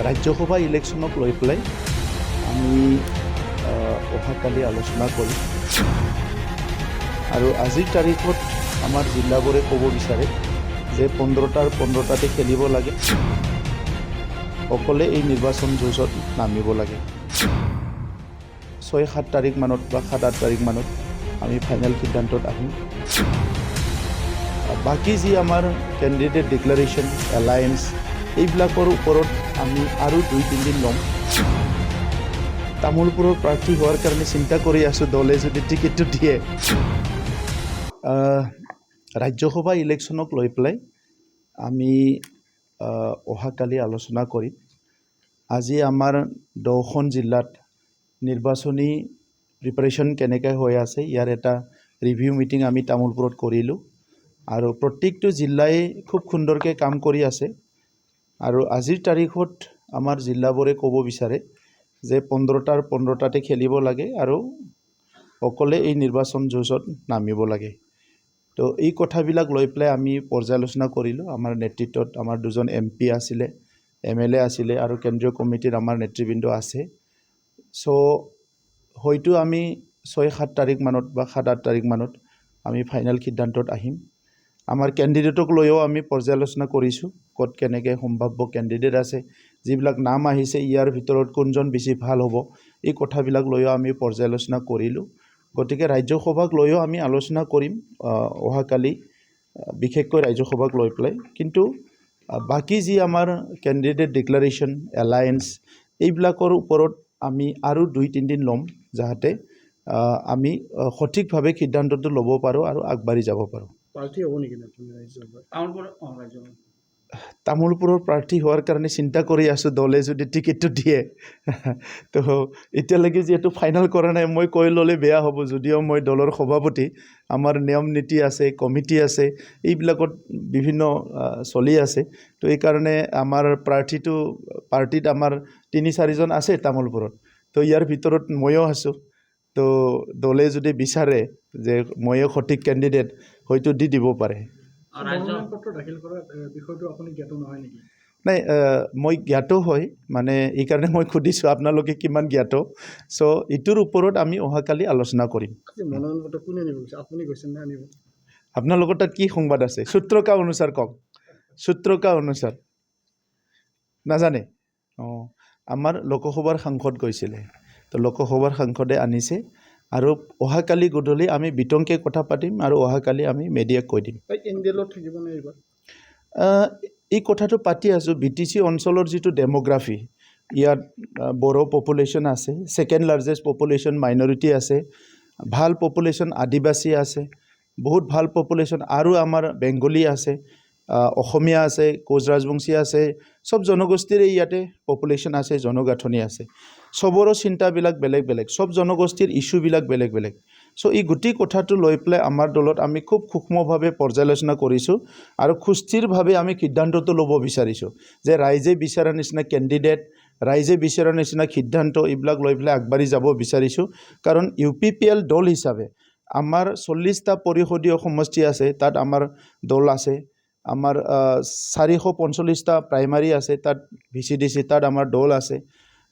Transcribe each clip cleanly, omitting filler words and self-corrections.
ৰাজ্যসভা ইলেকশ্যনক লৈ পেলাই আমি অহাকালি আলোচনা কৰিম আৰু আজিৰ তাৰিখত আমাৰ জিলাবোৰে ক'ব বিচাৰে যে 15টাতে খেলিব লাগে, অকলে এই নিৰ্বাচন যুঁজত নামিব লাগে। 6-7 তাৰিখ মানত বা 7-8 তাৰিখ মানত আমি ফাইনেল সিদ্ধান্তত আহিম। বাকী যি আমাৰ কেণ্ডিডেট ডিক্লাৰেশ্যন, এলায়েন্স এইবিলাকৰ ওপৰত আমি আৰু 2-3 দিন ল'ম। তামোলপুৰৰ প্ৰাৰ্থী হোৱাৰ কাৰণে চিন্তা কৰি আছোঁ, দলে যদি টিকেটটো দিয়ে। ৰাজ্যসভা ইলেকশ্যনক লৈ পেলাই আমি অহাকালি আলোচনা কৰিম। আজি আমাৰ 10খন জিলাত নিৰ্বাচনী প্ৰিপাৰেশ্যন কেনেকৈ হৈ আছে ইয়াৰ এটা ৰিভিউ মিটিং আমি তামোলপুৰত কৰিলোঁ আৰু প্ৰত্যেকটো জিলাই খুব সুন্দৰকৈ কাম কৰি আছে আৰু আজিৰ তাৰিখত আমাৰ জিলাবোৰে ক'ব বিচাৰে যে 15টাতে খেলিব লাগে আৰু অকলে এই নিৰ্বাচন যুঁজত নামিব লাগে। তো এই কথাবিলাক লৈ পেলাই আমি পৰ্যালোচনা কৰিলোঁ। আমাৰ নেতৃত্বত আমাৰ 2জন MP আছিলে, MLA আছিলে আৰু কেন্দ্ৰীয় কমিটিৰ আমাৰ নেতৃবৃন্দ আছে। চ' হয়তো আমি 6-7 তাৰিখ মানত বা 7-8 তাৰিখ মানত আমি ফাইনেল সিদ্ধান্তত আহিম। আমাৰ কেণ্ডিডেটক লৈও আমি পৰ্যালোচনা কৰিছোঁ, ক'ত কেনেকৈ সম্ভাৱ্য কেণ্ডিডেট আছে, যিবিলাক নাম আহিছে ইয়াৰ ভিতৰত কোনজন বেছি ভাল হ'ব, এই কথাবিলাক লৈও আমি পৰ্যালোচনা কৰিলোঁ। গতিকে ৰাজ্যসভাক লৈও আমি আলোচনা কৰিম অহাকালি, বিশেষকৈ ৰাজ্যসভাক লৈ পেলাই। কিন্তু বাকী যি আমাৰ কেণ্ডিডেট ডিক্লাৰেশ্যন, এলায়েন্স এইবিলাকৰ ওপৰত আমি আৰু 2-3 দিন ল'ম, যাতে আমি সঠিকভাৱে সিদ্ধান্তটো ল'ব পাৰোঁ আৰু আগবাঢ়ি যাব পাৰোঁ। প্ৰাৰ্থী হ'ব নেকি তামোলপুৰৰ প্ৰাৰ্থী হোৱাৰ কাৰণে চিন্তা কৰি আছোঁ, দলে যদি টিকেটটো দিয়ে। তো এতিয়ালৈকে যিহেতু ফাইনেল কৰা নাই, মই কৈ ল'লে বেয়া হ'ব। যদিও মই দলৰ সভাপতি, আমাৰ নিয়ম নীতি আছে, কমিটি আছে, এইবিলাকত বিভিন্ন চলি আছে। তো এইকাৰণে আমাৰ পাৰ্টিত আমাৰ 3-4জন আছে তামোলপুৰত। তো ইয়াৰ ভিতৰত ময়ো আছোঁ। তো দলে যদি বিচাৰে যে ময়ো সঠিক কেণ্ডিডেট, হয়তো দি দিব পাৰে। মনোনয়নপত্ৰ দাখিল কৰাৰ বিষয়টো আপুনি জ্ঞাত নহয় নেকি? নাই, মই জ্ঞাত হয়, মানে এইকাৰণে মই সুধিছোঁ আপোনালোকে কিমান জ্ঞাত। চ' ইটোৰ ওপৰত আমি অহাকালি আলোচনা কৰিম। মনোনয়নপত্ৰ কোনে নিব গৈছে, আপুনি গৈছে নে আনিব? আপোনালোকৰ তাত কি সংবাদ আছে? সূত্ৰকা অনুসাৰ কওক, সূত্ৰকা অনুসাৰ নাজানে? আমাৰ লোকসভাৰ সাংসদ গৈছিলে, তো লোকসভাৰ সাংসদে আনিছে আৰু অহাকালি গধূলি আমি বিতংকৈ কথা পাতিম আৰু অহাকালি আমি মেডিয়াক কৈ দিম। এনডিএলত থাকিবনে এইবাৰ? এই কথাটো পাতি আছোঁ। BTC অঞ্চলৰ যিটো ডেম'গ্ৰাফি, ইয়াত বড়ো পপুলেশ্যন আছে, 2nd লাৰ্জেষ্ট পপুলেশ্যন মাইনৰিটি আছে, ভাল পপুলেশ্যন আদিবাসী আছে, বহুত ভাল পপুলেশ্যন আৰু আমাৰ বেংগলী আছে, অসমীয়া আছে, কোচ ৰাজবংশী আছে, সব জনগোষ্ঠীৰে ইয়াতে পপুলেশ্যন আছে, জনগাঁথনি আছে। চবৰো চিন্তাবিলাক বেলেগ বেলেগ, সব জনগোষ্ঠীৰ ইছ্যুবিলাক বেলেগ বেলেগ। চ' এই গোটেই কথাটো লৈ পেলাই আমাৰ দলত আমি খুব সূক্ষ্মভাৱে পৰ্যালোচনা কৰিছোঁ আৰু সুস্থিৰভাৱে আমি সিদ্ধান্তটো ল'ব বিচাৰিছোঁ যে ৰাইজে বিচৰা নিচিনা কেণ্ডিডেট, ৰাইজে বিচৰা নিচিনা সিদ্ধান্ত এইবিলাক লৈ পেলাই আগবাঢ়ি যাব বিচাৰিছোঁ। কাৰণ UPPL দল হিচাপে আমাৰ 40টা পৰিষদীয় সমষ্টি আছে, তাত আমাৰ দল আছে। আমাৰ 445টা প্ৰাইমাৰী আছে, তাত VCDC, তাত আমাৰ দল আছে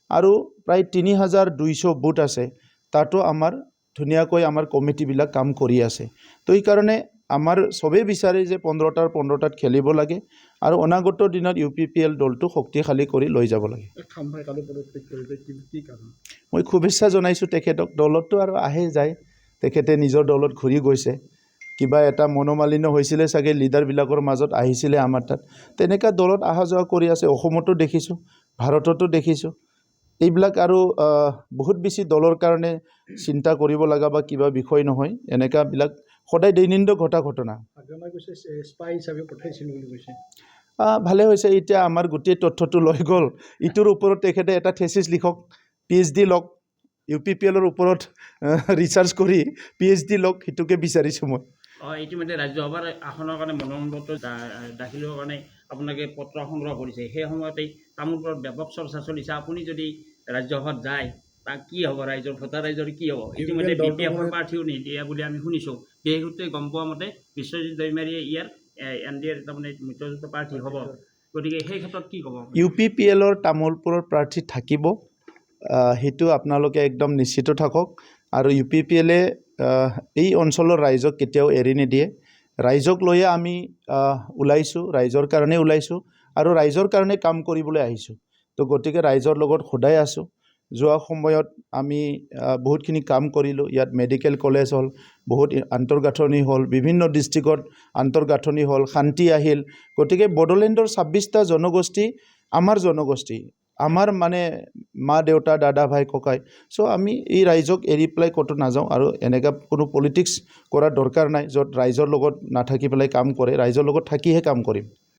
আৰু প্ৰায় 3200 বুথ আছে, তাতো আমাৰ ধুনীয়াকৈ আমাৰ কমিটিবিলাক কাম কৰি আছে। তো এইকাৰণে আমাৰ চবেই বিচাৰে যে 15টাত খেলিব লাগে আৰু অনাগত দিনত UPPL দলটো শক্তিশালী কৰি লৈ যাব লাগে। মই শুভেচ্ছা জনাইছোঁ তেখেতক। দলততো আৰু আহে যায়, তেখেতে নিজৰ দলত ঘূৰি গৈছে। কিবা এটা মনোমালিন্য হৈছিলে চাগে, লিডাৰবিলাকৰ মাজত আহিছিলে আমাৰ তাত, তেনেকুৱা দলত অহা যোৱা কৰি আছে। অসমতো দেখিছোঁ, ভাৰততো দেখিছোঁ। এইবিলাক আৰু বহুত বেছি দলৰ কাৰণে চিন্তা কৰিব লগা বা কিবা বিষয় নহয়, এনেকুৱাবিলাক সদায় দৈনন্দিন ঘটনা। ভালে হৈছে, এতিয়া আমাৰ গোটেই তথ্যটো লৈ গ'ল। ইটোৰ ওপৰত তেখেতে এটা থেচিছ লিখক, PhD লওক, UPPLৰ ওপৰত ৰিচাৰ্চ কৰি PhD লওক, সেইটোকে বিচাৰিছোঁ মই। ইতিমধ্যে ৰাজ্যসভাৰ আসনৰ কাৰণে মনোনয়নপত্ৰ দাখিল হোৱাৰ কাৰণে আপোনালোকে পত্ৰ সংগ্ৰহ কৰিছে। সেই সময়তেই তামোলপুৰত ব্যাপক চৰ্চা চলিছে। আপুনি যদি ৰাজ্যসভাত যায়, তাক কি হ'ব? ভোটাৰ ৰাইজৰ কি হ'ব? ইতিমধ্যে BPFৰ প্ৰাৰ্থীও নিদিয়ে বুলি আমি শুনিছোঁ। সেই সূত্ৰে গম পোৱা মতে বিশ্বজিৎ দৈমাৰীয়ে ইয়াৰ NDAৰ তাৰমানে মিত্ৰজোঁটৰ প্ৰাৰ্থী হ'ব। গতিকে সেই ক্ষেত্ৰত কি ক'ব? UPPLৰ তামোলপুৰৰ প্ৰাৰ্থী থাকিব, সেইটো আপোনালোকে একদম নিশ্চিত থাকক। আৰু UPPLে এই অঞ্চলৰ ৰাইজক কেতিয়াও এৰি নিদিয়ে। ৰাইজক লৈয়ে আমি ওলাইছোঁ, ৰাইজৰ কাৰণে ওলাইছোঁ আৰু ৰাইজৰ কাৰণে কাম কৰিবলৈ আহিছোঁ। তো গতিকে ৰাইজৰ লগত সদায় আছোঁ। যোৱা সময়ত আমি বহুতখিনি কাম কৰিলোঁ। ইয়াত মেডিকেল কলেজ হ'ল, বহুত আন্তঃগাঁথনি হ'ল, বিভিন্ন ডিষ্ট্ৰিক্টত আন্তঃগাঁথনি হ'ল, শান্তি আহিল। গতিকে বড়োলেণ্ডৰ 26টা জনগোষ্ঠী আমাৰ জনগোষ্ঠী, আমাৰ মানে মা দেউতা দাদা ভাই ককাই। চ' আমি এই ৰাইজক এৰি পেলাই ক'তো নাযাওঁ আৰু এনেকুৱা কোনো পলিটিক্স কৰাৰ দৰকাৰ নাই য'ত ৰাইজৰ লগত নাথাকি পেলাই কাম কৰে। ৰাইজৰ লগত থাকিহে কাম কৰিম।